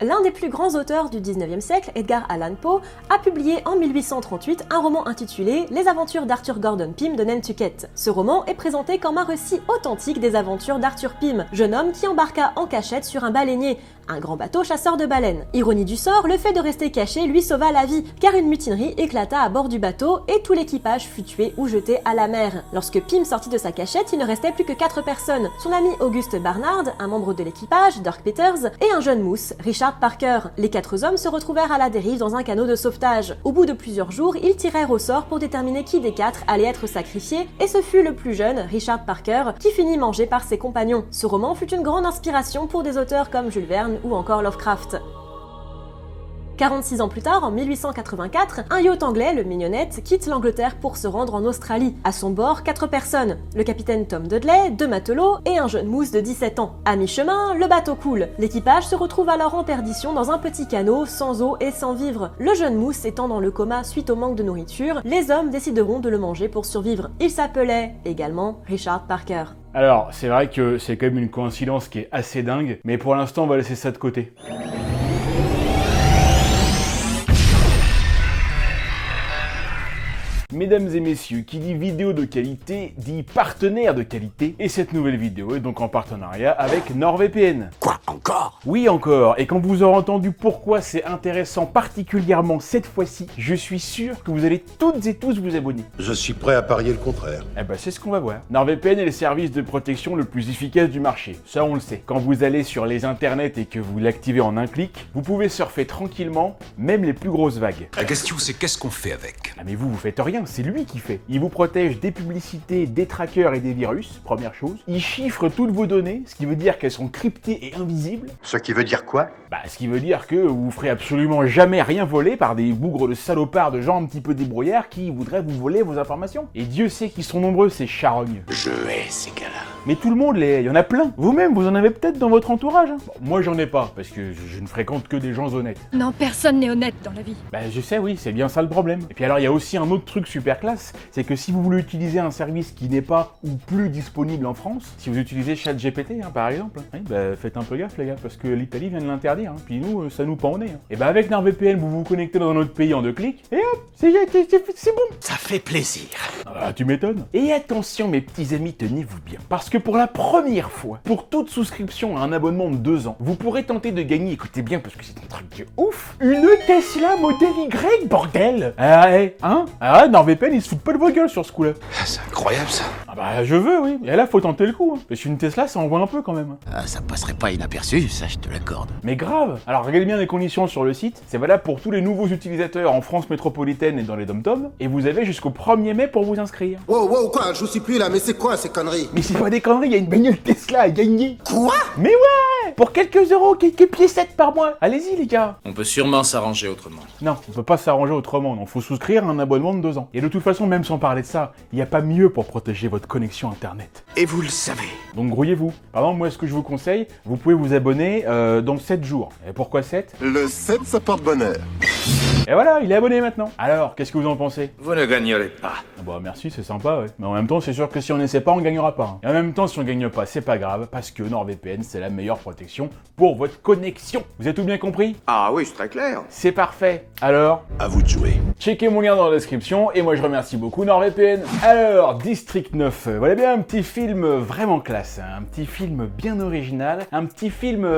L'un des plus grands auteurs du 19e siècle, Edgar Allan Poe, a publié en 1838 un roman intitulé Les aventures d'Arthur Gordon Pym de Nantucket. Ce roman est présenté comme un récit authentique des aventures d'Arthur Pym, jeune homme qui embarqua en cachette sur un baleinier, un grand bateau chasseur de baleines. Ironie du sort, le fait de rester caché lui sauva la vie, car une mutinerie éclata à bord du bateau et tout l'équipage fut tué ou jeté à la mer. Lorsque Pym sortit de sa cachette, il ne restait plus que 4 personnes. Son ami Auguste Barnard, un membre de l'équipage, Dirk Peters, et un jeune mousse, Richard Parker. Les 4 hommes se retrouvèrent à la dérive dans un canot de sauvetage. Au bout de plusieurs jours, ils tirèrent au sort pour déterminer qui des 4 allait être sacrifié, et ce fut le plus jeune, Richard Parker, qui finit mangé par ses compagnons. Ce roman fut une grande inspiration pour des auteurs comme Jules Verne ou encore Lovecraft. 46 ans plus tard, en 1884, un yacht anglais, le Mignonnette, quitte l'Angleterre pour se rendre en Australie. À son bord, 4 personnes, le capitaine Tom Dudley, 2 matelots et un jeune mousse de 17 ans. À mi-chemin, le bateau coule. L'équipage se retrouve alors en perdition dans un petit canot, sans eau et sans vivres. Le jeune mousse étant dans le coma suite au manque de nourriture, les hommes décideront de le manger pour survivre. Il s'appelait également Richard Parker. Alors, c'est vrai que c'est quand même une coïncidence qui est assez dingue, mais pour l'instant, on va laisser ça de côté. Mesdames et messieurs, qui dit vidéo de qualité, dit partenaire de qualité, et cette nouvelle vidéo est donc en partenariat avec NordVPN. Quoi, encore? Oui, encore, et quand vous aurez entendu pourquoi c'est intéressant particulièrement cette fois-ci, je suis sûr que vous allez toutes et tous vous abonner. Je suis prêt à parier le contraire. Eh ben c'est ce qu'on va voir. NordVPN est le service de protection le plus efficace du marché, ça on le sait. Quand vous allez sur les internets et que vous l'activez en un clic, vous pouvez surfer tranquillement, même les plus grosses vagues. La question c'est qu'est-ce qu'on fait avec? Ah mais vous faites rien, c'est lui qui fait. Il vous protège des publicités, des trackers et des virus, première chose. Il chiffre toutes vos données, ce qui veut dire qu'elles sont cryptées et invisibles. Ce qui veut dire quoi? Ce qui veut dire que vous ferez absolument jamais rien voler par des bougres de salopards de gens un petit peu débrouillards qui voudraient vous voler vos informations. Et Dieu sait qu'ils sont nombreux, ces charognes. Je hais ces gars-là. Mais tout le monde il y en a plein. Vous-même, vous en avez peut-être dans votre entourage. Bon, moi j'en ai pas, parce que je ne fréquente que des gens honnêtes. Non, personne n'est honnête dans la vie. Je sais, oui, c'est bien ça le problème. Et puis alors, il y a aussi un autre truc super classe, c'est que si vous voulez utiliser un service qui n'est pas ou plus disponible en France, si vous utilisez ChatGPT, par exemple, faites un peu gaffe les gars, parce que l'Italie vient de l'interdire, puis nous, ça nous pend au nez. Et avec NordVPN, vous vous connectez dans notre pays en 2 clics, et hop, c'est bon. Ça fait plaisir. Tu m'étonnes. Et attention mes petits amis, tenez-vous bien, parce que pour la première fois, pour toute souscription à un abonnement de 2 ans, vous pourrez tenter de gagner, écoutez bien, parce que c'est un truc de ouf, une Tesla Model Y, bordel. NordVPN, ils se foutent pas de vos gueules sur ce coup-là. C'est incroyable ça. Je veux, oui. Et là, faut tenter le coup. Parce qu'une Tesla, ça envoie un peu quand même. Ça passerait pas inaperçu, ça je te l'accorde. Mais grave. Alors, regardez bien les conditions sur le site. C'est valable pour tous les nouveaux utilisateurs en France métropolitaine et dans les dom-toms. Et vous avez jusqu'au 1er mai pour vous inscrire. Wow, quoi, je vous suis plus là, mais c'est quoi ces conneries? Mais c'est pas des conneries, il y a une bagnole Tesla à gagner. Quoi? Mais ouais! Pour quelques euros, quelques piécettes par mois. Allez-y, les gars. On peut sûrement s'arranger autrement. Non, on peut pas s'arranger autrement. Non, faut souscrire à un abonnement de 2 ans. Et de toute façon, même sans parler de ça, il n'y a pas mieux pour protéger votre connexion internet. Et vous le savez. Donc grouillez-vous. Par exemple, moi, ce que je vous conseille, vous pouvez vous abonner dans 7 jours. Et pourquoi 7? Le 7, ça porte bonheur. Et voilà, il est abonné maintenant. Alors, qu'est-ce que vous en pensez? Vous ne gagnerez pas. Merci, c'est sympa, ouais. Mais en même temps, c'est sûr que si on n'essaie pas, on gagnera pas. Et en même temps, si on gagne pas, c'est pas grave, parce que NordVPN, c'est la meilleure protection pour votre connexion. Vous avez tout bien compris? Ah oui, c'est très clair. C'est parfait. Alors, À vous de jouer. checkez mon lien dans la description, et moi je remercie beaucoup NordVPN. Alors, District 9, voilà bien un petit film vraiment classe, hein. Un petit film bien original, un petit film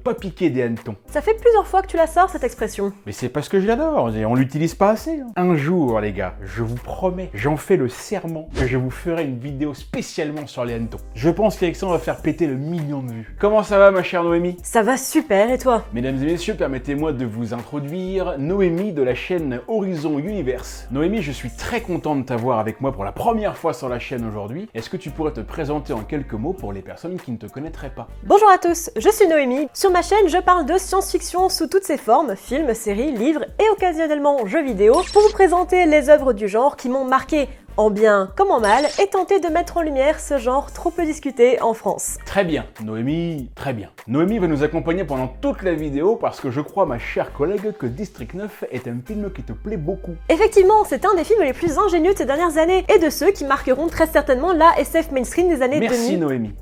pas piqué des hannetons. Ça fait plusieurs fois que tu la sors cette expression. Mais c'est parce que je l'adore, on l'utilise pas assez. Un jour, les gars, je vous promets, j'en fais le serment que je vous ferai une vidéo spécialement sur les hannetons. Je pense qu'avec ça, on va faire péter le 1 million de vues. Comment ça va, ma chère Noémie? Ça va super, et toi? Mesdames et messieurs, permettez-moi de vous introduire Noémie de la chaîne Horizon Universe. Noémie, je suis très content de t'avoir avec moi pour la première fois sur la chaîne aujourd'hui. Est-ce que tu pourrais te présenter en quelques mots pour les personnes qui ne te connaîtraient pas? Bonjour à tous, je suis Noémie. Sur ma chaîne, je parle de science-fiction sous toutes ses formes, films, séries, livres et occasionnellement jeux vidéo, pour vous présenter les œuvres du genre qui m'ont marqué, en bien comme en mal, et tenter de mettre en lumière ce genre trop peu discuté en France. Très bien, Noémie, très bien. Noémie va nous accompagner pendant toute la vidéo parce que je crois, ma chère collègue, que District 9 est un film qui te plaît beaucoup. Effectivement, c'est un des films les plus ingénieux de ces dernières années, et de ceux qui marqueront très certainement la SF mainstream des années 2000. Merci Noémie.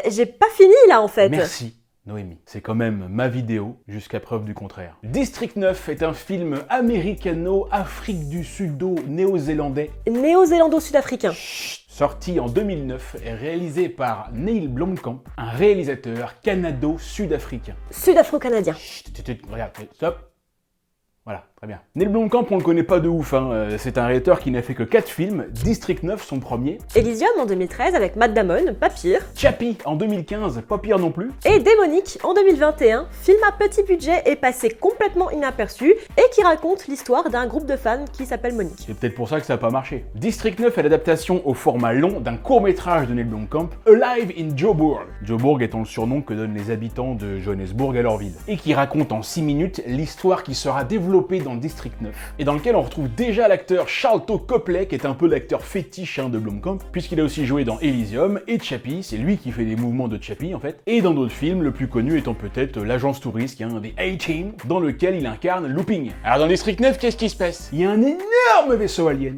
J'ai pas fini là en fait. Merci Noémie, c'est quand même ma vidéo, jusqu'à preuve du contraire. District 9 est un film américano-Afrique du Sudo-néo-zélandais. Néo-zélando-sud-africain. Sorti en 2009 et réalisé par Neil Blomkamp, un réalisateur canado-sud-africain. Sud-afro-canadien. Regarde, stop. Voilà, très bien. Neil Blomkamp, on le connaît pas de ouf, hein. C'est un réalisateur qui n'a fait que 4 films, District 9 son premier, Elysium en 2013 avec Matt Damon, pas pire. Chappie en 2015, pas pire non plus, Et Démonique en 2021, film à petit budget et passé complètement inaperçu et qui raconte l'histoire d'un groupe de fans qui s'appelle Monique. c'est peut-être pour ça que ça n'a pas marché. District 9 est l'adaptation au format long d'un court-métrage de Neil Blomkamp, Alive in Joburg. Joburg étant le surnom que donnent les habitants de Johannesburg à leur ville. Et qui raconte en 6 minutes l'histoire qui sera développée dans District 9, et dans lequel on retrouve déjà l'acteur Sharlto Copley, qui est un peu l'acteur fétiche de Blomkamp, puisqu'il a aussi joué dans Elysium et Chappie, c'est lui qui fait les mouvements de Chappie en fait, et dans d'autres films, le plus connu étant peut-être l'agence touriste, The A-Team, dans lequel il incarne Looping. Alors dans District 9, qu'est-ce qui se passe? Il y a un énorme vaisseau alien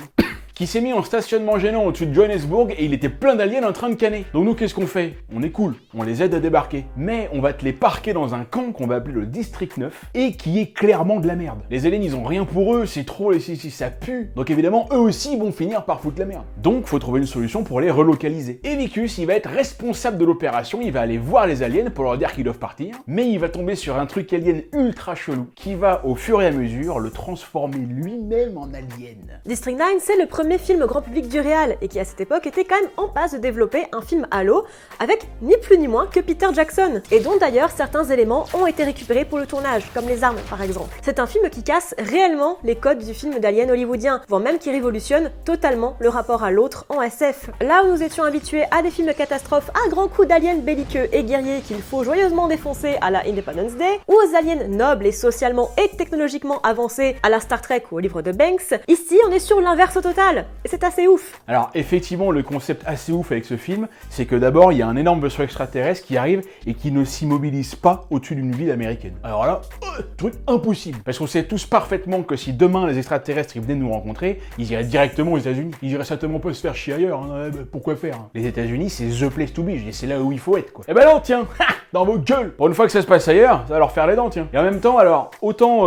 qui s'est mis en stationnement gênant au-dessus de Johannesburg et il était plein d'aliens en train de canner. Donc nous, qu'est-ce qu'on fait? On est cool, on les aide à débarquer. Mais on va te les parquer dans un camp qu'on va appeler le District 9 et qui est clairement de la merde. Les aliens, ils ont rien pour eux, c'est trop, ça pue. Donc évidemment, eux aussi vont finir par foutre la merde. Donc faut trouver une solution pour les relocaliser. Et Vicus, il va être responsable de l'opération, il va aller voir les aliens pour leur dire qu'ils doivent partir, mais il va tomber sur un truc alien ultra chelou qui va au fur et à mesure le transformer lui-même en alien. District 9, c'est le premier film grand public du réal et qui à cette époque était quand même en passe de développer un film Halo avec ni plus ni moins que Peter Jackson et dont d'ailleurs certains éléments ont été récupérés pour le tournage, comme les armes par exemple. C'est un film qui casse réellement les codes du film d'alien hollywoodien, voire même qui révolutionne totalement le rapport à l'autre en SF. Là où nous étions habitués à des films de catastrophes à grands coups d'aliens belliqueux et guerriers qu'il faut joyeusement défoncer à la Independence Day, ou aux aliens nobles et socialement et technologiquement avancés à la Star Trek ou au livre de Banks, ici on est sur l'inverse total. Et c'est assez ouf. Alors effectivement, le concept assez ouf avec ce film, c'est que d'abord, il y a un énorme vaisseau extraterrestre qui arrive et qui ne s'immobilise pas au-dessus d'une ville américaine. Alors là, truc impossible. Parce qu'on sait tous parfaitement que si demain les extraterrestres ils venaient nous rencontrer, ils iraient directement aux États-Unis. Ils iraient certainement pas se faire chier ailleurs. Hein. Pourquoi faire hein. Les États-Unis, c'est the place to be. C'est là où il faut être, quoi. Et ben non, tiens, dans vos gueules. Pour une fois que ça se passe ailleurs, ça va leur faire les dents, tiens. Et en même temps, alors, autant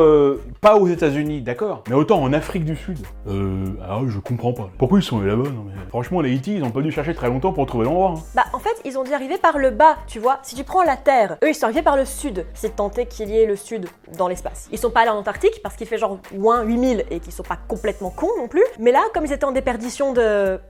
pas aux États-Unis, d'accord, mais autant en Afrique du Sud. Alors je comprends pas. Pourquoi ils sont allés là-bas? Non mais franchement, les Haïti, ils ont pas dû chercher très longtemps pour trouver l'endroit. Hein. Bah en fait, ils ont dû arriver par le bas, tu vois. Si tu prends la Terre, eux ils sont arrivés par le sud, si tant est qu'il y ait le sud dans l'espace. Ils sont pas allés en Antarctique parce qu'il fait genre moins 8000 et qu'ils sont pas complètement cons non plus. Mais là, comme ils étaient en déperdition de...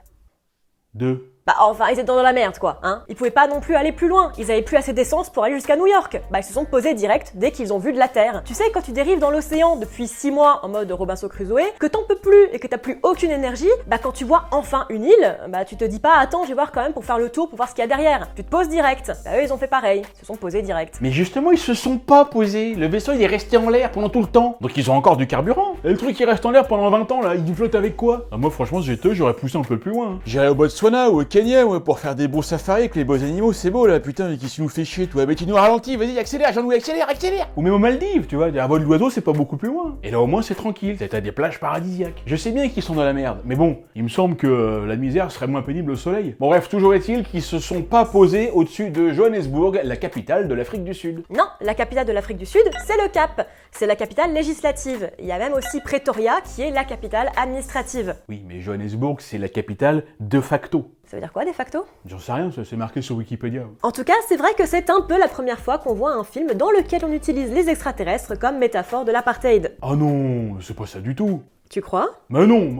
Bah enfin, ils étaient dans la merde quoi, hein. Ils pouvaient pas non plus aller plus loin, ils avaient plus assez d'essence pour aller jusqu'à New York. Bah ils se sont posés direct dès qu'ils ont vu de la Terre. Tu sais, quand tu dérives dans l'océan depuis 6 mois en mode Robinson Crusoe, que t'en peux plus et que t'as plus aucune énergie, bah quand tu vois enfin une île, bah tu te dis pas attends je vais voir quand même pour faire le tour, pour voir ce qu'il y a derrière. Tu te poses direct. Bah eux ils ont fait pareil, ils se sont posés direct. Mais justement, ils se sont pas posés. Le vaisseau il est resté en l'air pendant tout le temps. Donc ils ont encore du carburant. Et le truc qui reste en l'air pendant 20 ans là, il flotte avec quoi? Moi franchement, si j'étais eux, j'aurais poussé un peu plus loin. J'irais au Botswana ou au Kenya pour faire des beaux safaris avec les beaux animaux, c'est beau là, putain, mais qui nous fait chier, toi, mais tu nous ralentis, vas-y, accélère, Jean-Louis, accélère. Ou même aux Maldives, tu vois, à vol d'oiseau, c'est pas beaucoup plus loin. Et là, au moins, c'est tranquille, t'as des plages paradisiaques. Je sais bien qu'ils sont dans la merde, mais bon, il me semble que la misère serait moins pénible au soleil. Bon, bref, toujours est-il qu'ils se sont pas posés au-dessus de Johannesburg, la capitale de l'Afrique du Sud. Non, la capitale de l'Afrique du Sud, c'est le Cap. C'est la capitale législative. Il y a même aussi Pretoria, qui est la capitale administrative. Oui, mais Johannesburg, c'est la capitale de facto. Ça veut dire quoi, de facto? J'en sais rien, ça c'est marqué sur Wikipédia. En tout cas, c'est vrai que c'est un peu la première fois qu'on voit un film dans lequel on utilise les extraterrestres comme métaphore de l'apartheid. Ah non, c'est pas ça du tout. Tu crois? Mais non,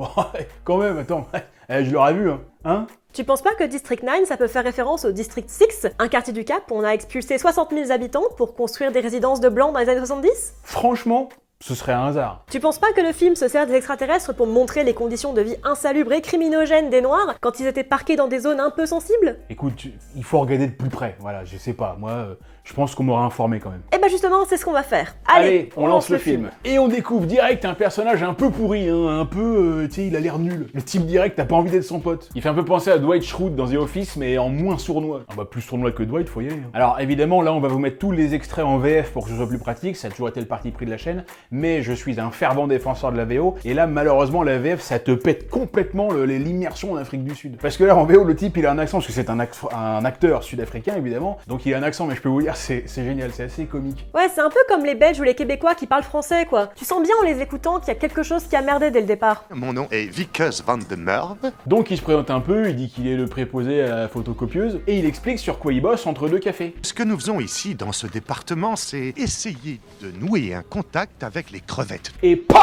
quand même, attends, je l'aurais vu, hein. Tu penses pas que District 9, ça peut faire référence au District 6, un quartier du Cap où on a expulsé 60 000 habitants pour construire des résidences de blancs dans les années 70? Franchement, ce serait un hasard. Tu penses pas que le film se sert des extraterrestres pour montrer les conditions de vie insalubres et criminogènes des Noirs quand ils étaient parqués dans des zones un peu sensibles? Écoute, il faut regarder de plus près, voilà, je sais pas, moi, je pense qu'on m'aura informé quand même. Et bah justement, c'est ce qu'on va faire. Allez, on lance le film. Et on découvre direct un personnage un peu pourri, hein, un peu, tu sais, il a l'air nul. Le type direct, t'as pas envie d'être son pote. Il fait un peu penser à Dwight Schrute dans The Office, mais en moins sournois. Ah bah plus sournois que Dwight, faut y aller. Hein. Alors évidemment, là, on va vous mettre tous les extraits en VF pour que ce soit plus pratique, ça a toujours été le parti pris de la chaîne, mais je suis un fervent défenseur de la VO, et là, malheureusement, la VF, ça te pète complètement l'immersion en Afrique du Sud. Parce que là, en VO, le type, il a un accent, parce que c'est un acteur sud-africain, évidemment, donc il a un accent, mais je peux vous dire, D'ailleurs, c'est génial, c'est assez comique. Ouais, c'est un peu comme les Belges ou les Québécois qui parlent français, quoi. Tu sens bien en les écoutant qu'il y a quelque chose qui a merdé dès le départ. Mon nom est Vickers van den Merwe. Donc il se présente un peu, il dit qu'il est le préposé à la photocopieuse, et il explique sur quoi il bosse entre deux cafés. Ce que nous faisons ici, dans ce département, c'est essayer de nouer un contact avec les crevettes. Et PAH!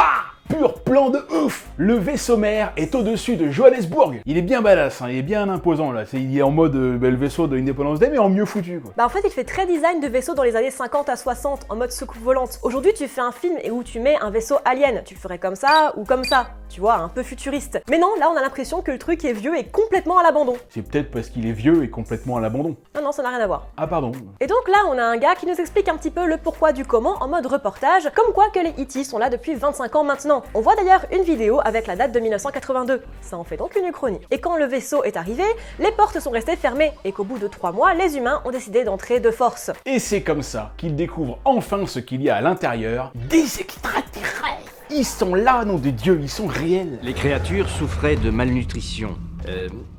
Pur plan de ouf! Le vaisseau mère est au-dessus de Johannesburg. Il est bien badass, hein, il est bien imposant là. Il est en mode le vaisseau de Independence Day, mais en mieux foutu quoi. Bah en fait, il fait très design de vaisseau dans les années 50 à 60, en mode soucoupe volante. Aujourd'hui, tu fais un film où tu mets un vaisseau alien. Tu le ferais comme ça ou comme ça. Tu vois, un peu futuriste. Mais non, là, on a l'impression que le truc est vieux et complètement à l'abandon. C'est peut-être parce qu'il est vieux et complètement à l'abandon. Non, ça n'a rien à voir. Ah pardon. Et donc là, on a un gars qui nous explique un petit peu le pourquoi du comment en mode reportage, comme quoi que les E.T. sont là depuis 25 ans maintenant. On voit d'ailleurs une vidéo avec la date de 1982. Ça en fait donc une uchronie. Et quand le vaisseau est arrivé, les portes sont restées fermées et qu'au bout de 3 mois, les humains ont décidé d'entrer de force. Et c'est comme ça qu'ils découvrent enfin ce qu'il y a à l'intérieur. Des extraterrestres! Ils sont là, nom de Dieu, ils sont réels. Les créatures souffraient de malnutrition.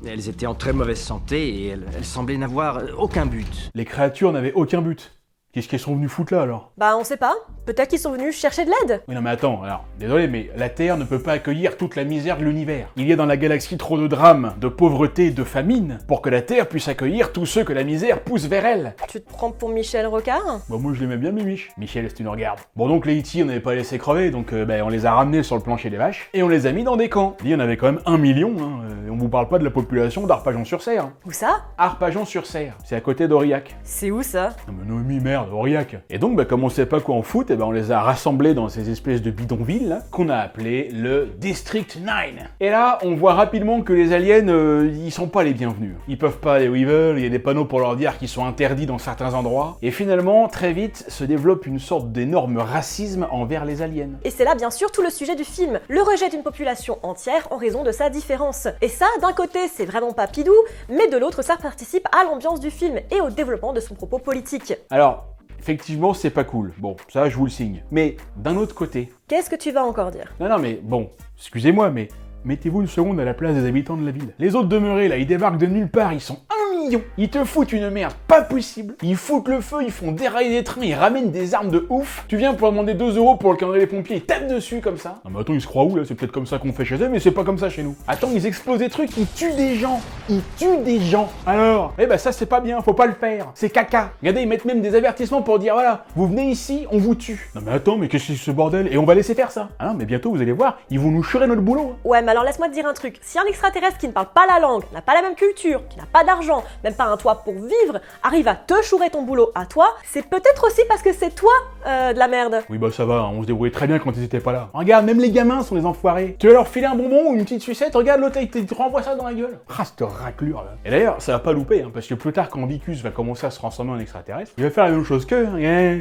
Elles étaient en très mauvaise santé et elles semblaient n'avoir aucun but. Les créatures n'avaient aucun but. Qu'est-ce qu'elles sont venues foutre là alors? Bah on sait pas, peut-être qu'ils sont venus chercher de l'aide. Oui non mais attends, alors, désolé mais la Terre ne peut pas accueillir toute la misère de l'univers. Il y a dans la galaxie trop de drames, de pauvreté, de famine, pour que la Terre puisse accueillir tous ceux que la misère pousse vers elle. Tu te prends pour Michel Rocard? Bah moi je l'aimais bien Mimiche. Michel, si tu nous regardes. Bon donc les E.T. on n'avait pas laissé crever, donc on les a ramenés sur le plancher des vaches, et on les a mis dans des camps. Il y en avait quand même 1 million, hein, et on vous parle pas de la population d'Arpajon-sur-Serre. Où ça? Arpajon-sur-Serre, c'est à côté d'Aurillac. C'est où ça? Non mais Noémie, merde, Aurillac. Et donc, comme on sait pas quoi en foutre, on les a rassemblés dans ces espèces de bidonvilles là, qu'on a appelé le District 9. Et là, on voit rapidement que les aliens, ils sont pas les bienvenus. Ils peuvent pas aller où ils veulent, il y a des panneaux pour leur dire qu'ils sont interdits dans certains endroits. Et finalement, très vite, se développe une sorte d'énorme racisme envers les aliens. Et c'est là bien sûr tout le sujet du film, le rejet d'une population entière en raison de sa différence. Et ça, d'un côté, c'est vraiment pas pidou, mais de l'autre, ça participe à l'ambiance du film et au développement de son propos politique. Alors, effectivement, c'est pas cool. Bon, ça, je vous le signe. Mais d'un autre côté... Qu'est-ce que tu vas encore dire? Non, mais bon, excusez-moi, mais mettez-vous une seconde à la place des habitants de la ville. Les autres demeurés, là, ils débarquent de nulle part, ils sont 1 million. Ils te foutent une merde pas possible. Ils foutent le feu, ils font dérailler des trains, ils ramènent des armes de ouf. Tu viens pour leur demander 2 € pour le calendrier des pompiers, ils tapent dessus comme ça. Non mais attends, ils se croient où là? C'est peut-être comme ça qu'on fait chez eux, mais c'est pas comme ça chez nous. Attends, ils explosent des trucs, ils tuent des gens. Ils tuent des gens. Alors, ça c'est pas bien, faut pas le faire. C'est caca. Regardez, ils mettent même des avertissements pour dire voilà, vous venez ici, on vous tue. Non mais attends, mais qu'est-ce que c'est ce bordel? Et on va laisser faire ça. Ah non, mais bientôt vous allez voir, ils vont nous churer notre boulot. Ouais, mais alors laisse-moi te dire un truc. Si un extraterrestre qui ne parle pas la langue, n'a pas la même culture, qui n'a pas d'argent, même pas un toit pour vivre, arrive à te chourer ton boulot à toi, c'est peut-être aussi parce que c'est toi de la merde. Oui ça va, on se débrouillait très bien quand ils étaient pas là. Regarde, même les gamins sont des enfoirés. Tu vas leur filer un bonbon ou une petite sucette, regarde l'autre, il te renvoie ça dans la gueule. Ah, cette raclure là. Et d'ailleurs, ça va pas louper, parce que plus tard quand Vicus va commencer à se transformer en extraterrestre, il va faire la même chose qu'eux.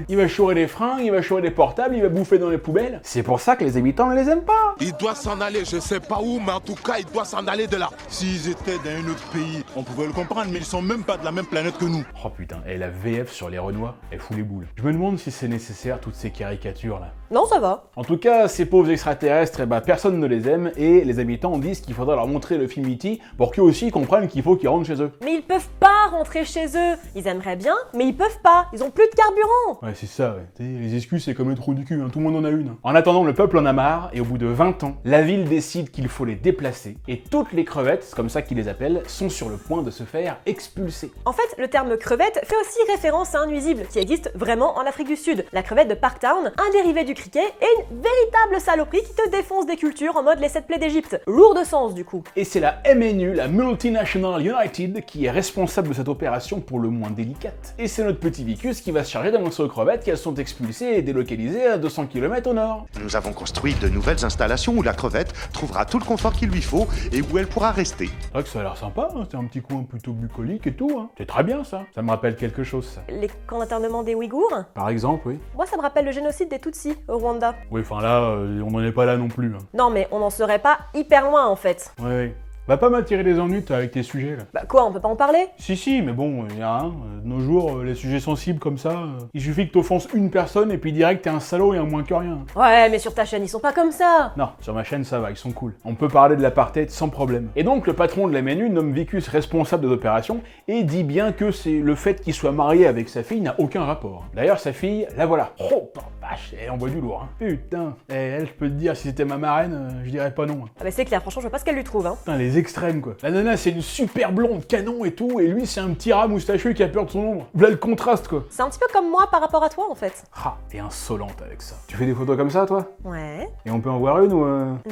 Il va chourer des fringues, il va chourer des portables, il va bouffer dans les poubelles. C'est pour ça que les habitants ne les aiment pas. Il doit s'en aller, je sais pas où, mais en tout cas, il doit s'en aller de là. S'ils étaient dans un autre pays, on pouvait le comprendre, mais ils sont même pas de la même planète que nous. Oh putain, et la VF sur les Renois, elle fout les boules. Je me demande si c'est nécessaire toutes ces caricatures là. Non, ça va. En tout cas, ces pauvres extraterrestres, personne ne les aime et les habitants disent qu'il faudra leur montrer le film E.T. pour qu'eux aussi comprennent qu'il faut qu'ils rentrent chez eux. Mais ils peuvent pas rentrer chez eux. Ils aimeraient bien, mais ils peuvent pas. Ils ont plus de carburant. Ouais, c'est ça, ouais. Les excuses, c'est comme le trou du cul, tout le monde en a une. En attendant, le peuple en a marre et au bout de 20 ans, la ville décide qu'il faut les déplacer et toutes les crevettes, c'est comme ça qu'ils les appellent, sont sur le point de se faire expulser. En fait, le terme crevette fait aussi référence à un nuisible qui existe vraiment en Afrique du Sud, la crevette de Parktown, un dérivé du criquet et une véritable saloperie qui te défonce des cultures en mode les 7 plaies d'Égypte. Lourd de sens du coup. Et c'est la MNU, la Multinational United, qui est responsable de cette opération pour le moins délicate. Et c'est notre petit Vicus qui va se charger d'annoncer aux crevettes qu'elles sont expulsées et délocalisées à 200 km au nord. Nous avons construit de nouvelles installations où la crevette trouvera tout le confort qu'il lui faut et où elle pourra rester. C'est vrai que ça a l'air sympa, c'est un petit coin plutôt bucolique et tout. C'est très bien ça. Ça me rappelle quelque chose ça. Les camps d'internement des Ouïghours? Par exemple, oui. Moi ça me rappelle le génocide des Tutsis au Rwanda. Oui, enfin là, on n'en est pas là non plus. Non mais on n'en serait pas hyper loin en fait. Ouais. Va pas m'attirer des ennuis toi, avec tes sujets là. Bah quoi, on peut pas en parler? Si, mais bon, y a un. De nos jours, les sujets sensibles comme ça, il suffit que t'offenses une personne et puis direct t'es un salaud et un moins que rien. Ouais, mais sur ta chaîne, ils sont pas comme ça. Non, sur ma chaîne ça va, ils sont cool. On peut parler de l'apartheid sans problème. Et donc le patron de la MNU nomme Vicus responsable de l'opération et dit bien que c'est le fait qu'il soit marié avec sa fille n'a aucun rapport. D'ailleurs sa fille, la voilà. Oh, vache, elle envoie du lourd. Hein. Putain, et elle, je peux te dire, si c'était ma marraine, je dirais pas non. Hein. Ah bah c'est clair, franchement, je vois pas ce qu'elle lui trouve, hein. Putain, les extrêmes quoi. La nana c'est une super blonde canon et tout, et lui c'est un petit rat moustacheux qui a peur de son ombre. Voilà le contraste quoi. C'est un petit peu comme moi par rapport à toi, en fait. Ah, et insolente avec ça. Tu fais des photos comme ça toi? Ouais. Et on peut en voir une ou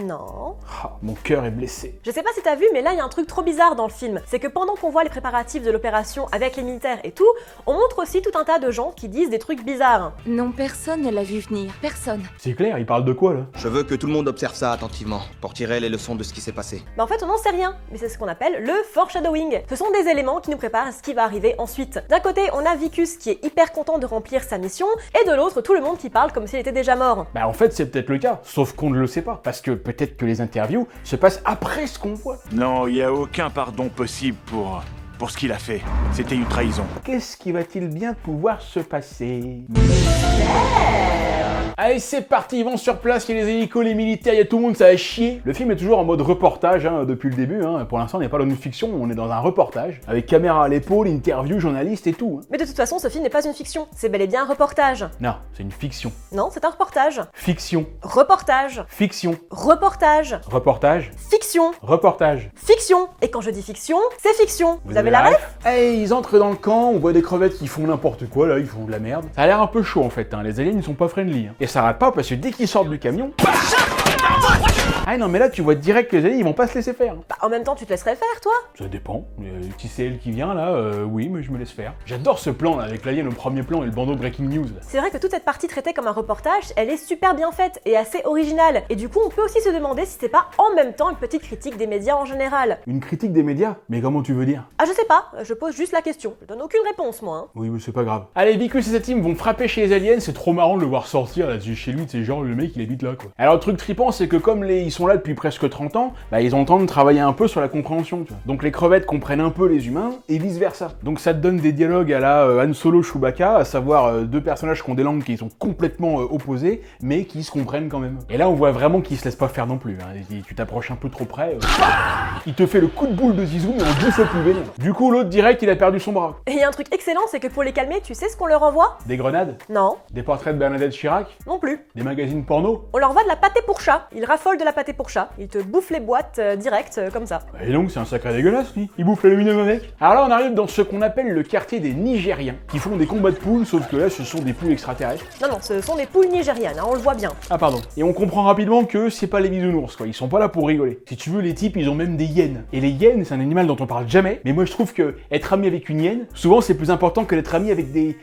Non. Ah, mon cœur est blessé. Je sais pas si t'as vu, mais là, il y a un truc trop bizarre dans le film. C'est que pendant qu'on voit les préparatifs de l'opération avec les militaires et tout, on montre aussi tout un tas de gens qui disent des trucs bizarres. Non, personne ne l'a vu venir. Personne. C'est clair, il parle de quoi là? Je veux que tout le monde observe ça attentivement, pour tirer les leçons de ce qui s'est passé. Bah en fait, on n'en sait rien, mais c'est ce qu'on appelle le foreshadowing. Ce sont des éléments qui nous préparent à ce qui va arriver ensuite. D'un côté, on a Vicus qui est hyper content de remplir sa mission, et de l'autre, tout le monde qui parle comme s'il était déjà mort. Bah en fait c'est peut-être le cas, sauf qu'on ne le sait pas, parce que peut-être que les interviews se passent après ce qu'on voit. Non, il n'y a aucun pardon possible pour ce qu'il a fait. C'était une trahison. Qu'est-ce qui va-t-il bien pouvoir se passer? Allez c'est parti, ils vont sur place, il y a les hélicos, les militaires, il y a tout le monde, ça va chier. Le film est toujours en mode reportage hein, depuis le début, hein. Pour l'instant on n'est pas dans une fiction, on est dans un reportage, avec caméra à l'épaule, interview, journaliste et tout. Hein. Mais de toute façon, ce film n'est pas une fiction, c'est bel et bien un reportage. Non, c'est une fiction. Non, c'est un reportage. Fiction. Reportage. Fiction. Reportage. Reportage. Fiction. Reportage. Fiction. Et quand je dis fiction, c'est fiction. Vous avez la ref? Hey, ils entrent dans le camp, on voit des crevettes qui font n'importe quoi, là, ils font de la merde. Ça a l'air un peu chaud en fait, hein. Les aliens ils sont pas friendly. Hein. Et ça arrête pas parce que dès qu'ils sortent du camion... Ah non mais là tu vois direct que les aliens ils vont pas se laisser faire. Bah en même temps tu te laisserais faire toi? Ça dépend. Si c'est elle qui vient là, oui mais je me laisse faire. J'adore ce plan là avec l'alien au premier plan et le bandeau breaking news là. C'est vrai que toute cette partie traitée comme un reportage, elle est super bien faite et assez originale. Et du coup on peut aussi se demander si c'est pas en même temps une petite critique des médias en général. Une critique des médias? Mais comment tu veux dire? Ah je sais pas, je pose juste la question. Je donne aucune réponse moi. Hein. Oui mais c'est pas grave. Allez Vicus et sa team vont frapper chez les aliens, c'est trop marrant de le voir sortir là chez lui, c'est genre le mec il habite là quoi. Alors le truc trippant c'est que comme ils sont là depuis presque 30 ans, bah ils ont le temps de travailler un peu sur la compréhension, tu vois. Donc les crevettes comprennent un peu les humains et vice versa. Donc ça te donne des dialogues à la Han Solo Chewbacca, à savoir deux personnages qui ont des langues qui sont complètement opposées, mais qui se comprennent quand même. Et là on voit vraiment qu'ils se laissent pas faire non plus. Hein. Tu t'approches un peu trop près, il te fait le coup de boule de Zizou mais en 10 fois plus vénère. Du coup l'autre direct il a perdu son bras. Et il y a un truc excellent, c'est que pour les calmer, tu sais ce qu'on leur envoie? Des grenades? Non. Des portraits de Bernadette Chirac? Non plus. Des magazines porno? On leur envoie de la pâté pour chat. Ils raffolent de la pâté pour chat. Ils te bouffent les boîtes direct comme ça. Et donc c'est un sacré dégueulasse lui. Il bouffe l'aluminium avec. Alors là on arrive dans ce qu'on appelle le quartier des Nigériens, qui font des combats de poules, sauf que là ce sont des poules extraterrestres. Non, ce sont des poules nigérianes, hein, on le voit bien. Ah pardon. Et on comprend rapidement que c'est pas les bisounours quoi, ils sont pas là pour rigoler. Si tu veux les types ils ont même des hyènes. Et les hyènes c'est un animal dont on parle jamais, mais moi je trouve que être ami avec une hyène, souvent c'est plus important que d'être ami avec des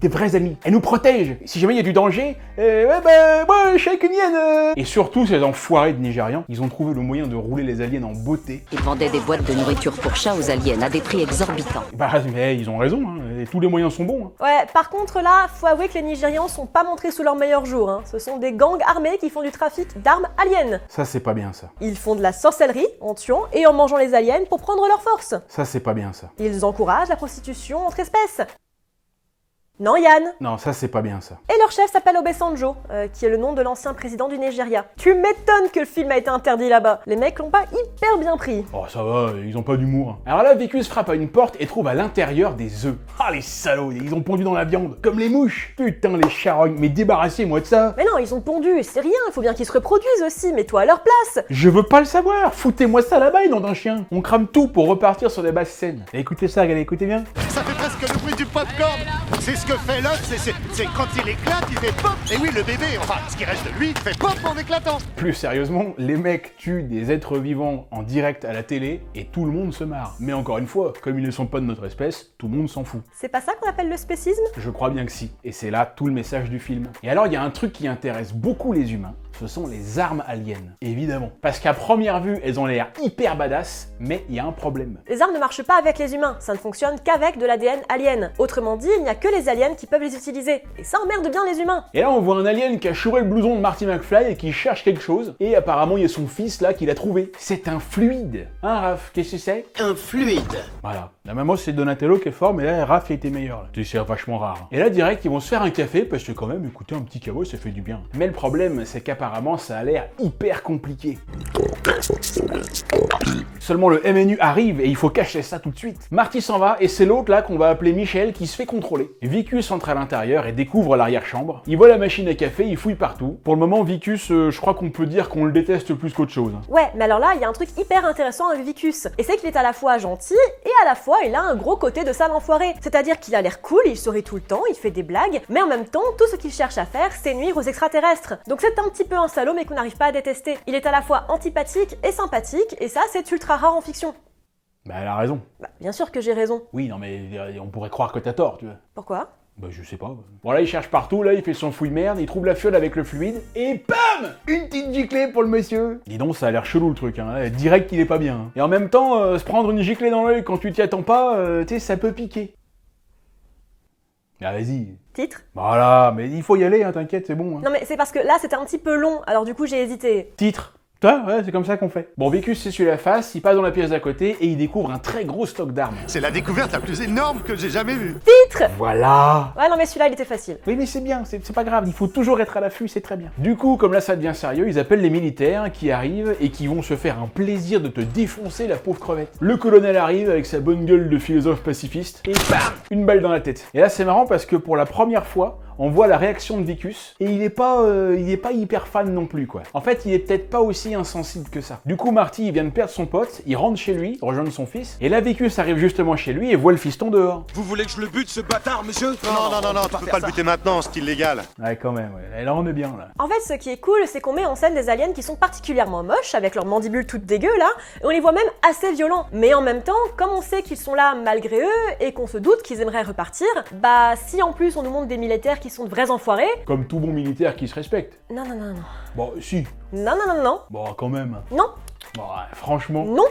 vrais amis. Elle nous protège. Si jamais il y a du danger, moi je suis avec une hyène. Et surtout ces enfoirés de Nigérians, ils ont trouvé le moyen de rouler les aliens en beauté. Ils vendaient des boîtes de nourriture pour chats aux aliens à des prix exorbitants. Bah mais ils ont raison, hein, et tous les moyens sont bons. Hein. Ouais, par contre là, faut avouer que les Nigérians sont pas montrés sous leur meilleur jour. Hein. Ce sont des gangs armés qui font du trafic d'armes aliens. Ça c'est pas bien ça. Ils font de la sorcellerie en tuant et en mangeant les aliens pour prendre leur force. Ça c'est pas bien ça. Ils encouragent la prostitution entre espèces. Non Yann? Non, ça c'est pas bien ça. Et leur chef s'appelle Obasanjo, qui est le nom de l'ancien président du Nigeria. Tu m'étonnes que le film a été interdit là-bas. Les mecs l'ont pas hyper bien pris. Oh ça va, ils ont pas d'humour. Alors là, Vicus frappe à une porte et trouve à l'intérieur des œufs. Ah les salauds, ils ont pondu dans la viande. Comme les mouches. Putain les charognes, mais débarrassez-moi de ça. Mais non, ils ont pondu, c'est rien, il faut bien qu'ils se reproduisent aussi, mets-toi à leur place. Je veux pas le savoir, foutez-moi ça là-bas, nom d'un chien. On crame tout pour repartir sur des basses scènes. Et écoutez ça, regardez, écoutez bien. Ça fait presque le bruit du popcorn. C'est ce que fait l'œuf, c'est quand il éclate, il fait pop. Et oui, le bébé, enfin, ce qui reste de lui, il fait pop en éclatant. Plus sérieusement, les mecs tuent des êtres vivants en direct à la télé et tout le monde se marre. Mais encore une fois, comme ils ne sont pas de notre espèce, tout le monde s'en fout. C'est pas ça qu'on appelle le spécisme? Je crois bien que si. Et c'est là tout le message du film. Et alors, il y a un truc qui intéresse beaucoup les humains. Ce sont les armes aliens, évidemment. Parce qu'à première vue, elles ont l'air hyper badass, mais il y a un problème. Les armes ne marchent pas avec les humains, ça ne fonctionne qu'avec de l'ADN aliens. Autrement dit, il n'y a que les aliens qui peuvent les utiliser. Et ça emmerde bien les humains. Et là, on voit un alien qui a chouré le blouson de Marty McFly et qui cherche quelque chose. Et apparemment, il y a son fils là qui l'a trouvé. C'est un fluide. Hein, Raph? Qu'est-ce que c'est? Un fluide. Voilà. La maman, c'est Donatello qui est fort, mais là, Raph, il était meilleur. Là. C'est vachement rare. Et là, direct, ils vont se faire un café parce que quand même, écoutez, un petit caveau, ça fait du bien. Mais le problème, c'est qu'apparemment, ça a l'air hyper compliqué. Seulement le MNU arrive et il faut cacher ça tout de suite. Marty s'en va et c'est l'autre là qu'on va appeler Michel qui se fait contrôler. Vicus entre à l'intérieur et découvre l'arrière-chambre. Il voit la machine à café, il fouille partout. Pour le moment, Vicus, je crois qu'on peut dire qu'on le déteste plus qu'autre chose. Ouais, mais alors là, il y a un truc hyper intéressant avec Vicus. Et c'est qu'il est à la fois gentil et à la fois il a un gros côté de sale enfoiré. C'est-à-dire qu'il a l'air cool, il sourit tout le temps, il fait des blagues, mais en même temps, tout ce qu'il cherche à faire, c'est nuire aux extraterrestres. Donc c'est un petit peu un salaud mais qu'on n'arrive pas à détester. Il est à la fois antipathique et sympathique, et ça, c'est ultra rare en fiction. Bah, elle a raison. Bah, bien sûr que j'ai raison. Oui, non, mais on pourrait croire que t'as tort, tu vois. Pourquoi? Bah, je sais pas. Bon, là, il cherche partout, là, il fait son fouille-merde, il trouve la fiole avec le fluide, et PAM! Une petite giclée pour le monsieur. Dis donc, ça a l'air chelou, le truc, hein. Là, direct qu'il est pas bien. Hein. Et en même temps, se prendre une giclée dans l'œil quand tu t'y attends pas, tu sais, ça peut piquer. Ah, vas-y. Titre? Voilà, mais il faut y aller, hein, t'inquiète, c'est bon. Hein. Non mais c'est parce que là, c'était un petit peu long, alors du coup, j'ai hésité. Titre? Ouais, c'est comme ça qu'on fait. Bon, Vicus s'essuie la face, il passe dans la pièce d'à côté et il découvre un très gros stock d'armes. C'est la découverte la plus énorme que j'ai jamais vue. Titre! Voilà! Ouais, non mais celui-là, il était facile. Oui, mais c'est bien, c'est pas grave, il faut toujours être à l'affût, c'est très bien. Du coup, comme là ça devient sérieux, ils appellent les militaires qui arrivent et qui vont se faire un plaisir de te défoncer la pauvre crevette. Le colonel arrive avec sa bonne gueule de philosophe pacifiste et bam! Une balle dans la tête. Et là, c'est marrant parce que pour la première fois, on voit la réaction de Vicus, et il est pas hyper fan non plus, quoi. En fait, il est peut-être pas aussi insensible que ça. Du coup, Marty, il vient de perdre son pote, il rentre chez lui, rejoindre son fils, et là, Vicus arrive justement chez lui et voit le fiston dehors. Vous voulez que je le bute, ce bâtard, monsieur? Non, tu peux pas le buter maintenant, c'est illégal. Ouais, quand même, ouais. Et là, on est bien, là. En fait, ce qui est cool, c'est qu'on met en scène des aliens qui sont particulièrement moches, avec leurs mandibules toutes dégueu, là, et on les voit même assez violents. Mais en même temps, comme on sait qu'ils sont là malgré eux, et qu'on se doute qu'ils aimeraient repartir, bah, si en plus on nous montre des militaires qui sont de vrais enfoirés... Comme tout bon militaire qui se respecte. Non. Bon, si. Non. Bon, quand même. Non. Bon, ouais, franchement. Non.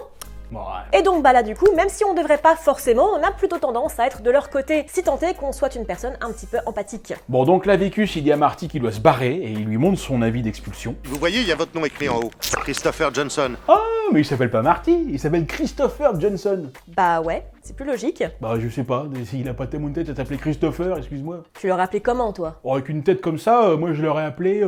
Bon, ouais. Et donc bah là du coup, même si on devrait pas forcément, on a plutôt tendance à être de leur côté, si tant est qu'on soit une personne un petit peu empathique. Bon donc là Vicus il dit à Marty qu'il doit se barrer et il lui montre son avis d'expulsion. Vous voyez, il y a votre nom écrit en haut. Christopher Johnson. Ah mais il s'appelle pas Marty, il s'appelle Christopher Johnson. Bah ouais, c'est plus logique. Bah je sais pas, s'il a pas tellement une tête à t'appeler Christopher, excuse-moi. Tu l'aurais appelé comment toi? Oh, avec une tête comme ça, moi je l'aurais appelé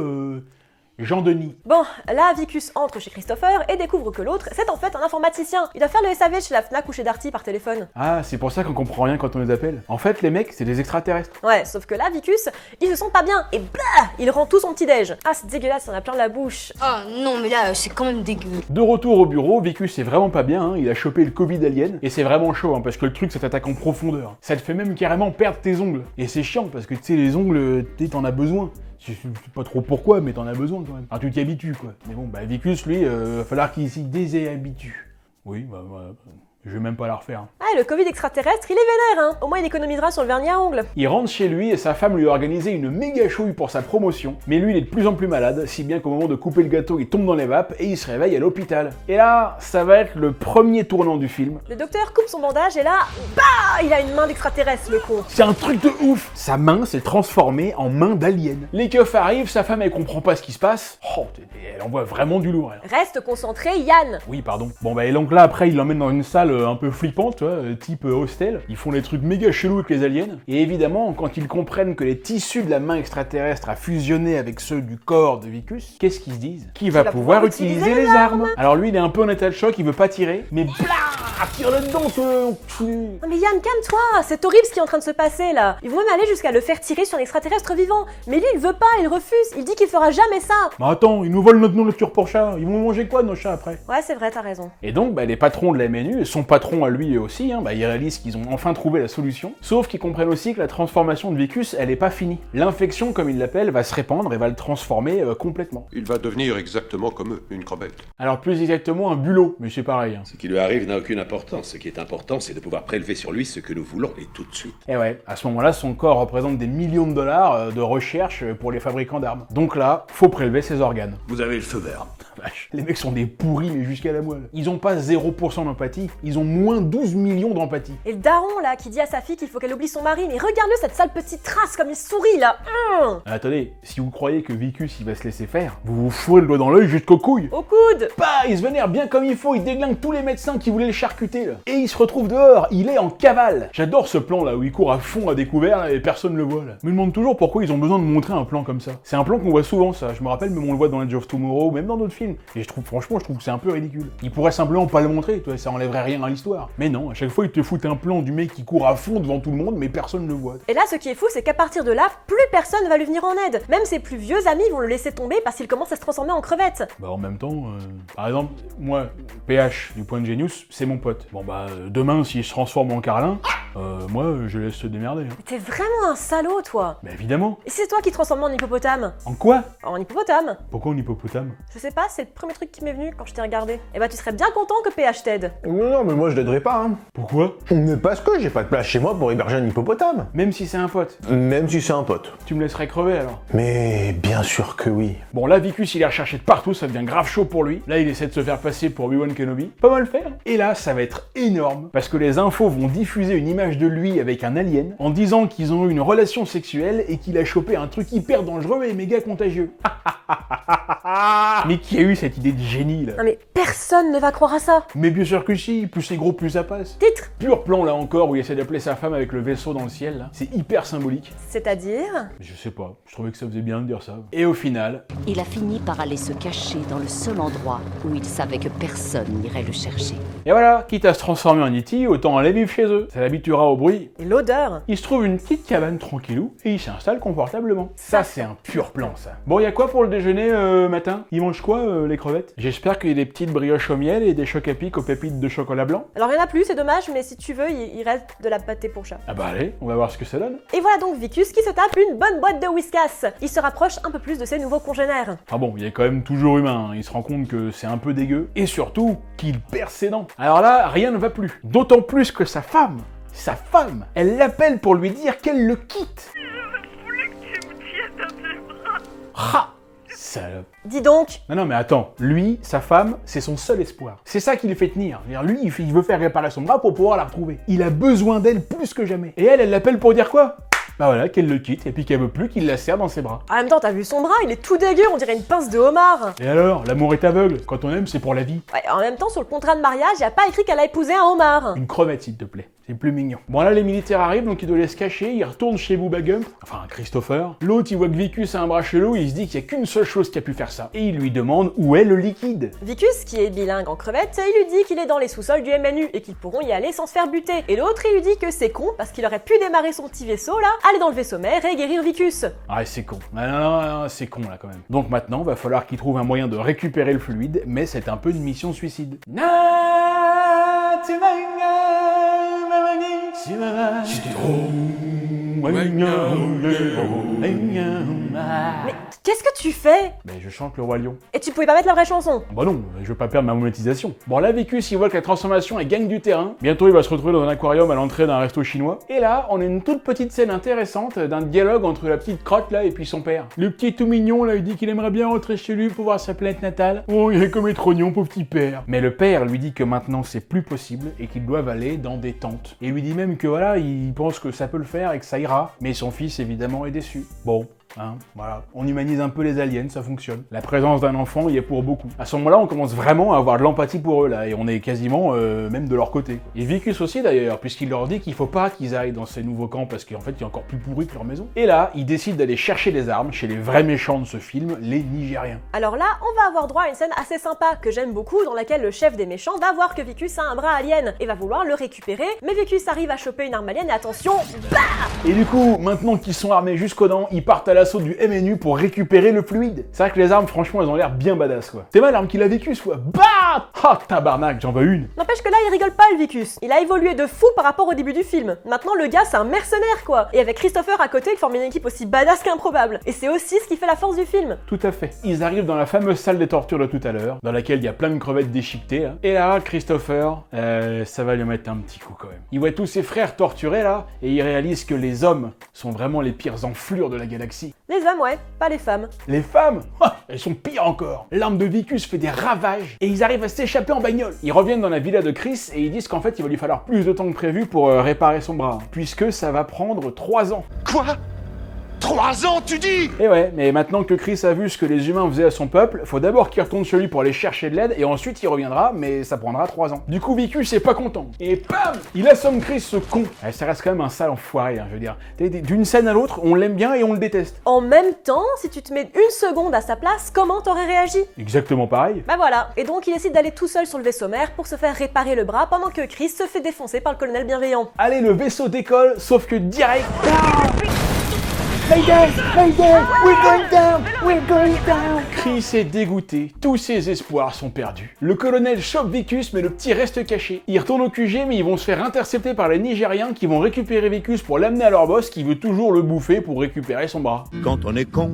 Jean-Denis. Bon, là, Vicus entre chez Christopher et découvre que l'autre, c'est en fait un informaticien. Il doit faire le SAV chez la Fnac ou chez Darty par téléphone. Ah, c'est pour ça qu'on comprend rien quand on les appelle. En fait, les mecs, c'est des extraterrestres. Ouais, sauf que là, Vicus, il se sent pas bien et bah, il rend tout son petit-déj. Ah, c'est dégueulasse, on a plein la bouche. Oh non, mais là, c'est quand même dégueu. De retour au bureau, Vicus est vraiment pas bien, hein. Il a chopé le Covid alien, et c'est vraiment chaud, hein, parce que le truc, ça t'attaque en profondeur. Ça te fait même carrément perdre tes ongles. Et c'est chiant, parce que tu sais, les ongles, t'en as besoin. Je sais pas trop pourquoi, mais t'en as besoin quand même. Alors tu t'y habitues, quoi. Mais bon, bah Vicus, lui, va falloir qu'il s'y déshabitue. Oui, bah voilà. Je vais même pas la refaire. Ah, le Covid extraterrestre, il est vénère, hein. Au moins, il économisera sur le vernis à ongles. Il rentre chez lui et sa femme lui a organisé une méga chouille pour sa promotion. Mais lui, il est de plus en plus malade, si bien qu'au moment de couper le gâteau, il tombe dans les vapes et il se réveille à l'hôpital. Et là, ça va être le premier tournant du film. Le docteur coupe son bandage et là, bah, il a une main d'extraterrestre, le con. C'est un truc de ouf. Sa main s'est transformée en main d'alien. Les keufs arrivent, sa femme, elle comprend pas ce qui se passe. Oh, elle envoie vraiment du lourd, elle. Reste concentré, Yann. Oui, pardon. Bon, bah, et donc là, après, il l'emmène dans une salle un peu flippante, tu vois, type hostel. Ils font des trucs méga chelous avec les aliens. Et évidemment, quand ils comprennent que les tissus de la main extraterrestre a fusionné avec ceux du corps de Vicus, qu'est-ce qu'ils se disent? Qui va pouvoir utiliser les armes. Alors lui, il est un peu en état de choc, il veut pas tirer, mais blah, tire là-dedans, Non mais Yann, calme-toi, c'est horrible ce qui est en train de se passer là. Ils vont même aller jusqu'à le faire tirer sur un extraterrestre vivant. Mais lui, il veut pas, il refuse, il dit qu'il fera jamais ça. Mais attends, ils nous volent notre nourriture pour chat, ils vont manger quoi nos chats après? Ouais, c'est vrai, t'as raison. Et donc, bah, les patrons de la MNU, son patron à lui aussi, hein, bah, ils réalisent qu'ils ont enfin trouvé la solution, sauf qu'ils comprennent aussi que la transformation de Vicus, elle est pas finie. L'infection, comme ils l'appellent, va se répandre et va le transformer complètement. Il va devenir exactement comme eux, une crevette. Alors plus exactement un bulot, mais c'est pareil. Hein. Ce qui lui arrive n'a aucune importance. Ce qui est important, c'est de pouvoir prélever sur lui ce que nous voulons, et tout de suite. Et ouais, à ce moment-là, son corps représente des millions de dollars de recherche pour les fabricants d'armes. Donc là, faut prélever ses organes. Vous avez le feu vert. vache. Les mecs sont des pourris, mais jusqu'à la moelle. Ils ont pas 0% d'empathie, ils ont moins 12 millions d'empathie. Et le daron, là, qui dit à sa fille qu'il faut qu'elle oublie son mari, mais regarde-le, cette sale petite trace, comme il sourit, là. Attendez, si vous croyez que Vicus, il va se laisser faire, vous vous fourrez le doigt dans l'œil jusqu'aux couilles. Au coude. Bah, il se vénère bien comme il faut, il déglingue tous les médecins qui voulaient le charcuter, là. Et il se retrouve dehors, il est en cavale. J'adore ce plan, là, où il court à fond à découvert, là, et personne le voit, là. Je me demande toujours pourquoi ils ont besoin de montrer un plan comme ça. C'est un plan qu'on voit souvent, ça. Je me rappelle, même on le voit dans Edge of Tomorrow, ou même dans d'autres films. Et je trouve que c'est un peu ridicule. Ils pourraient simplement pas le montrer, tu vois, ça enlèverait rien à l'histoire. Mais non, à chaque fois, ils te foutent un plan du mec qui court à fond devant tout le monde, mais personne ne le voit. Et là, ce qui est fou, c'est qu'à partir de là, plus personne va lui venir en aide. Même ses plus vieux amis vont le laisser tomber parce qu'il commence à se transformer en crevette. Bah en même temps, par exemple, moi, PH, du point de Genius, c'est mon pote. Bon bah, demain, s'il se transforme en Carlin, moi, je laisse se démerder. Hein. Mais t'es vraiment un salaud, toi. Bah évidemment. Et c'est toi qui te transformes en hippopotame. En quoi? En hippopotame. Pourquoi en hippopotame? Je sais pas, c'est le premier truc qui m'est venu quand je t'ai regardé. Et bah tu serais bien content que PH t'aide. Non, mais moi je l'aiderai pas, hein. Pourquoi? Mais parce que j'ai pas de place chez moi pour héberger un hippopotame. Même si c'est un pote? Même si c'est un pote. Tu me laisserais crever alors? Mais bien sûr que oui. Bon là, Vicus il est recherché de partout, ça devient grave chaud pour lui. Là il essaie de se faire passer pour Obi-Wan Kenobi. Pas mal fait, hein. Et là, ça va être énorme, parce que les infos vont diffuser une image de lui avec un alien, en disant qu'ils ont eu une relation sexuelle et qu'il a chopé un truc hyper dangereux et méga contagieux. Mais qui a eu cette idée de génie là? Non mais personne ne va croire à ça. Mais bien sûr que si, plus c'est gros, plus ça passe. Titre. Pur plan là encore où il essaie d'appeler sa femme avec le vaisseau dans le ciel là. C'est hyper symbolique. C'est-à-dire? Je sais pas, je trouvais que ça faisait bien de dire ça. Et au final... Il a fini par aller se cacher dans le seul endroit où il savait que personne n'irait le chercher. Et voilà, quitte à se transformer en E.T., autant aller vivre chez eux. Ça l'habituera au bruit. Et l'odeur. Il se trouve une petite cabane tranquillou et il s'installe confortablement. Ça, c'est un pur plan, ça. Bon, y a quoi pour le déjeuner matin? Ils mangent quoi, les crevettes? J'espère qu'il y a des petites brioches au miel et des chocs à pic aux pépites de chocolat blanc. Alors il y en a plus, c'est dommage, mais si tu veux, il reste de la pâtée pour chat. Ah bah allez, on va voir ce que ça donne. Et voilà donc Vicus qui se tape une bonne boîte de Whiskas. Il se rapproche un peu plus de ses nouveaux congénères. Ah bon, il est quand même toujours humain, hein. Il se rend compte que c'est un peu dégueu. Et surtout, qu'il perd ses dents. Alors là, rien ne va plus. D'autant plus que sa femme, elle l'appelle pour lui dire qu'elle le quitte. Je voulais que tu me tiennes dans tes bras. Ha! Salope. Dis donc. Non mais attends, lui, sa femme, c'est son seul espoir. C'est ça qui le fait tenir. Lui, il veut faire réparer son bras pour pouvoir la retrouver. Il a besoin d'elle plus que jamais. Et elle l'appelle pour dire quoi? Bah voilà, qu'elle le quitte et puis qu'elle veut plus qu'il la serre dans ses bras. En même temps, t'as vu son bras, il est tout dégueu, on dirait une pince de homard. Et alors, l'amour est aveugle. Quand on aime, c'est pour la vie. Ouais, en même temps, sur le contrat de mariage, y a pas écrit qu'elle a épousé un homard. Une crevette, s'il te plaît. C'est plus mignon. Bon là, les militaires arrivent, donc il doit aller se cacher. Il retourne chez Booba Gump, enfin Christopher. L'autre, il voit que Vicus a un bras chelou, il se dit qu'il y a qu'une seule chose qui a pu faire ça. Et il lui demande où est le liquide. Vicus, qui est bilingue en crevette, il lui dit qu'il est dans les sous-sols du MNU et qu'ils pourront y aller sans se faire buter. Et l'autre, il lui dit que c'est con parce qu'il aurait pu démarrer son petit vaisseau là, aller dans le vaisseau mère et guérir Vicus. Ah, c'est con. Non, c'est con là quand même. Donc maintenant, va falloir qu'il trouve un moyen de récupérer le fluide, mais c'est un peu une mission suicide. Mais qu'est-ce que tu fais? Ben je chante le Roi Lion. Et tu pouvais pas mettre la vraie chanson? Bah non, je veux pas perdre ma monétisation. Bon là, Vicus, il voit que la transformation, elle gagne du terrain. Bientôt, il va se retrouver dans un aquarium à l'entrée d'un resto chinois. Et là, on a une toute petite scène intéressante d'un dialogue entre la petite crotte là et puis son père. Le petit tout mignon là, il dit qu'il aimerait bien rentrer chez lui pour voir sa planète natale. Oh, il est comme être oignon, pauvre petit père. Mais le père lui dit que maintenant c'est plus possible et qu'ils doivent aller dans des tentes. Et lui dit même que voilà, il pense que ça peut le faire et que ça ira. Mais son fils évidemment est déçu. Bon. Hein, voilà, on humanise un peu les aliens, ça fonctionne. La présence d'un enfant y est pour beaucoup. À ce moment-là, on commence vraiment à avoir de l'empathie pour eux, là, et on est quasiment même de leur côté. Et Vicus aussi, d'ailleurs, puisqu'il leur dit qu'il faut pas qu'ils aillent dans ces nouveaux camps, parce qu'en fait, il y a encore plus pourri que leur maison. Et là, ils décident d'aller chercher des armes chez les vrais méchants de ce film, les Nigériens. Alors là, on va avoir droit à une scène assez sympa, que j'aime beaucoup, dans laquelle le chef des méchants va voir que Vicus a un bras alien, et va vouloir le récupérer, mais Vicus arrive à choper une arme alien, et attention, bah! Et du coup, maintenant qu'ils sont armés jusqu'aux dents, ils partent à l'assaut du MNU pour récupérer le fluide. C'est vrai que les armes, franchement, elles ont l'air bien badass, quoi. T'es mal l'arme qu'il a vécu, quoi. Bah! Ah, tabarnak, j'en veux une. N'empêche que là, il rigole pas, le Vicus. Il a évolué de fou par rapport au début du film. Maintenant, le gars, c'est un mercenaire, quoi. Et avec Christopher à côté, il forme une équipe aussi badass qu'improbable. Et c'est aussi ce qui fait la force du film. Tout à fait. Ils arrivent dans la fameuse salle des tortures de tout à l'heure, dans laquelle il y a plein de crevettes déchiquetées, hein. Et là, Christopher, ça va lui mettre un petit coup, quand même. Il voit tous ses frères torturés, là, et il réalise que les hommes sont vraiment les pires enflures de la galaxie. Les hommes, ouais, pas les femmes. Les femmes, elles sont pires encore. L'arme de Vicus fait des ravages et ils arrivent à s'échapper en bagnole. Ils reviennent dans la villa de Chris et ils disent qu'en fait il va lui falloir plus de temps que prévu pour réparer son bras, puisque ça va prendre 3 ans. Quoi 3 ans, tu dis? Et ouais, mais maintenant que Chris a vu ce que les humains faisaient à son peuple, faut d'abord qu'il retourne chez lui pour aller chercher de l'aide et ensuite il reviendra, mais ça prendra 3 ans. Du coup, Vicus est pas content. Et bam, il assomme Chris, ce con. Ça reste quand même un sale enfoiré, hein, je veux dire. D'une scène à l'autre, on l'aime bien et on le déteste. En même temps, si tu te mets une seconde à sa place, comment t'aurais réagi? Exactement pareil. Bah voilà, et donc il décide d'aller tout seul sur le vaisseau mère pour se faire réparer le bras pendant que Chris se fait défoncer par le colonel bienveillant. Allez, le vaisseau décolle, sauf que direct... Mayday! Mayday! We're going down! We're going down! Chris est dégoûté. Tous ses espoirs sont perdus. Le colonel chope Vicus, mais le petit reste caché. Ils retournent au QG, mais ils vont se faire intercepter par les Nigériens qui vont récupérer Vicus pour l'amener à leur boss qui veut toujours le bouffer pour récupérer son bras. Quand on est con,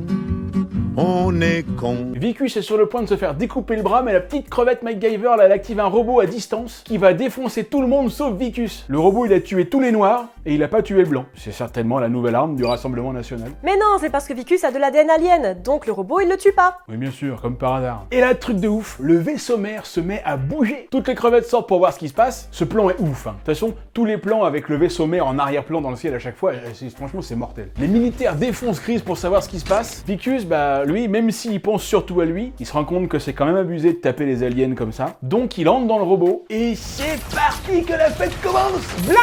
on est con. Vicus est sur le point de se faire découper le bras, mais la petite crevette MacGyver, là, elle active un robot à distance qui va défoncer tout le monde sauf Vicus. Le robot, il a tué tous les noirs et il a pas tué le blanc. C'est certainement la nouvelle arme du Rassemblement National. Mais non, c'est parce que Vicus a de l'ADN alien, donc le robot il le tue pas. Oui, bien sûr, comme par hasard. Et là, truc de ouf, le vaisseau mère se met à bouger. Toutes les crevettes sortent pour voir ce qui se passe. Ce plan est ouf, hein. De toute façon, tous les plans avec le vaisseau mère en arrière-plan dans le ciel à chaque fois, franchement, c'est mortel. Les militaires défoncent Chris pour savoir ce qui se passe. Vicus, bah, lui, même s'il pense surtout à lui, il se rend compte que c'est quand même abusé de taper les aliens comme ça. Donc, il entre dans le robot. Et c'est parti que la fête commence. Blah!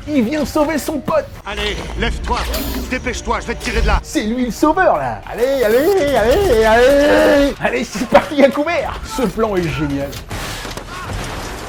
Il vient sauver son pote. Allez, lève-toi, dépêche-toi, je vais te tirer de là. C'est lui le sauveur, là. Allez, allez, allez, allez. Allez, c'est parti à couvert. Ce plan est génial.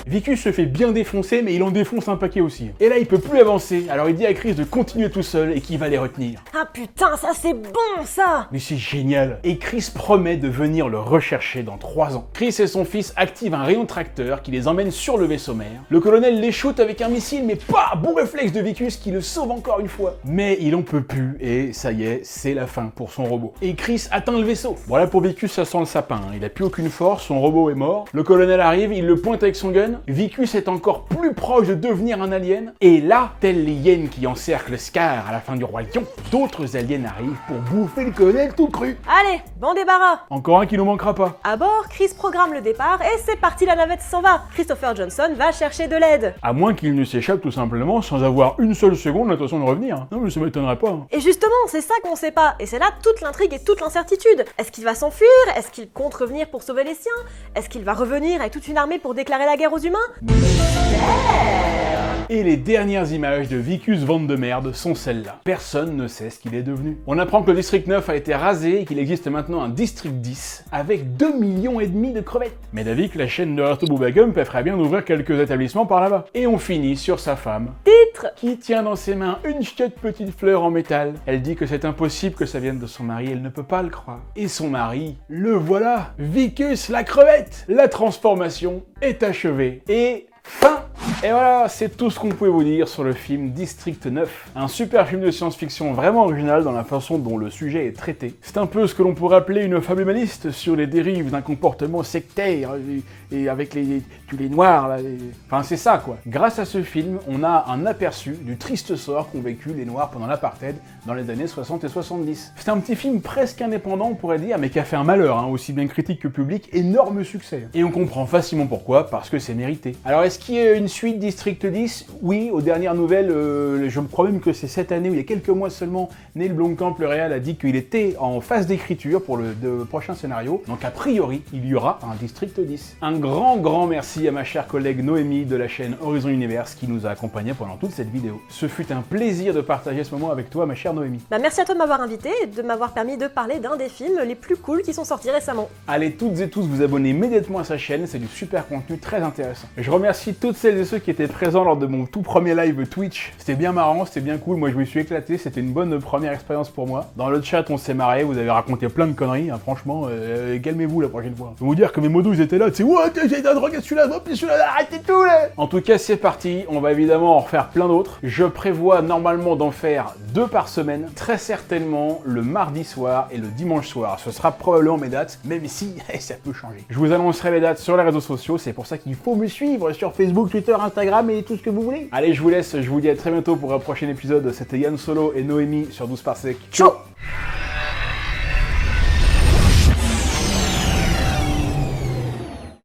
Vicus se fait bien défoncer, mais il en défonce un paquet aussi. Et là, il peut plus avancer, alors il dit à Chris de continuer tout seul et qu'il va les retenir. Ah putain, ça c'est bon, ça! Mais c'est génial. Et Chris promet de venir le rechercher dans 3 ans. Chris et son fils activent un rayon tracteur qui les emmène sur le vaisseau mère. Le colonel les shoot avec un missile, mais pas bon réflexe de Vicus qui le sauve encore une fois. Mais il en peut plus, et ça y est, c'est la fin pour son robot. Et Chris atteint le vaisseau. Voilà, pour Vicus, ça sent le sapin. Il a plus aucune force, son robot est mort. Le colonel arrive, il le pointe avec son gun. Vicus est encore plus proche de devenir un alien, et là, tels les hyènes qui encerclent Scar à la fin du royaume, d'autres aliens arrivent pour bouffer le colonel tout cru. Allez, bon débarras. Encore un qui nous manquera pas. À bord, Chris programme le départ, et c'est parti, la navette s'en va. Christopher Johnson va chercher de l'aide. À moins qu'il ne s'échappe tout simplement sans avoir une seule seconde l'intention de revenir. Non mais ça m'étonnerait pas. Et justement, c'est ça qu'on sait pas, et c'est là toute l'intrigue et toute l'incertitude. Est-ce qu'il va s'enfuir? Est-ce qu'il compte revenir pour sauver les siens? Est-ce qu'il va revenir avec toute une armée pour déclarer la guerre aux humains? Et les dernières images de Vicus Vandemerde sont celles-là. Personne ne sait ce qu'il est devenu. On apprend que le district 9 a été rasé et qu'il existe maintenant un district 10 avec 2,5 millions de crevettes. Mais David, la chaîne de Arto Boobagump, elle ferait bien d'ouvrir quelques établissements par là-bas. Et on finit sur sa femme. Titre! Qui tient dans ses mains une chiotte petite fleur en métal. Elle dit que c'est impossible que ça vienne de son mari, elle ne peut pas le croire. Et son mari, le voilà! Vicus la crevette! La transformation est achevée. Et fin! Et voilà, c'est tout ce qu'on pouvait vous dire sur le film District 9. Un super film de science-fiction vraiment original dans la façon dont le sujet est traité. C'est un peu ce que l'on pourrait appeler une fable humaniste sur les dérives d'un comportement sectaire et avec tous les noirs, là, enfin c'est ça quoi. Grâce à ce film, on a un aperçu du triste sort qu'ont vécu les noirs pendant l'apartheid dans les années 60 et 70. C'est un petit film presque indépendant on pourrait dire, mais qui a fait un malheur, hein, aussi bien critique que public, énorme succès. Et on comprend facilement pourquoi, parce que c'est mérité. Alors est-ce qu'il y a une suite District 10? Oui, aux dernières nouvelles, je me crois même que c'est cette année, où il y a quelques mois seulement, Neil Blomkamp, le réal, a dit qu'il était en phase d'écriture pour le prochain scénario. Donc a priori, il y aura un District 10. Un grand merci à ma chère collègue Noémie de la chaîne Horizon Universe qui nous a accompagnés pendant toute cette vidéo. Ce fut un plaisir de partager ce moment avec toi, ma chère Noémie. Bah merci à toi de m'avoir invité et de m'avoir permis de parler d'un des films les plus cool qui sont sortis récemment. Allez toutes et tous vous abonner immédiatement à sa chaîne, c'est du super contenu très intéressant. Je remercie toutes celles et ceux qui étaient présents lors de mon tout premier live Twitch. C'était bien marrant, c'était bien cool, moi je me suis éclaté, c'était une bonne première expérience pour moi. Dans le chat on s'est marré, vous avez raconté plein de conneries, hein, franchement, calmez-vous la prochaine fois. Je vais vous dire que mes modos ils étaient là, tu sais, what, j'ai drogue celui-là, hop, celui-là, arrêtez tout là. En tout cas c'est parti, on va évidemment en refaire plein d'autres. Je prévois normalement d'en faire 2 par semaine, très certainement le mardi soir et le dimanche soir. Ce sera probablement mes dates, même si ça peut changer. Je vous annoncerai les dates sur les réseaux sociaux, c'est pour ça qu'il faut me suivre sur Facebook, Twitter, Instagram et tout ce que vous voulez. Allez, je vous laisse, je vous dis à très bientôt pour un prochain épisode. C'était Yann Solo et Noémie sur 12 par sec. Ciao.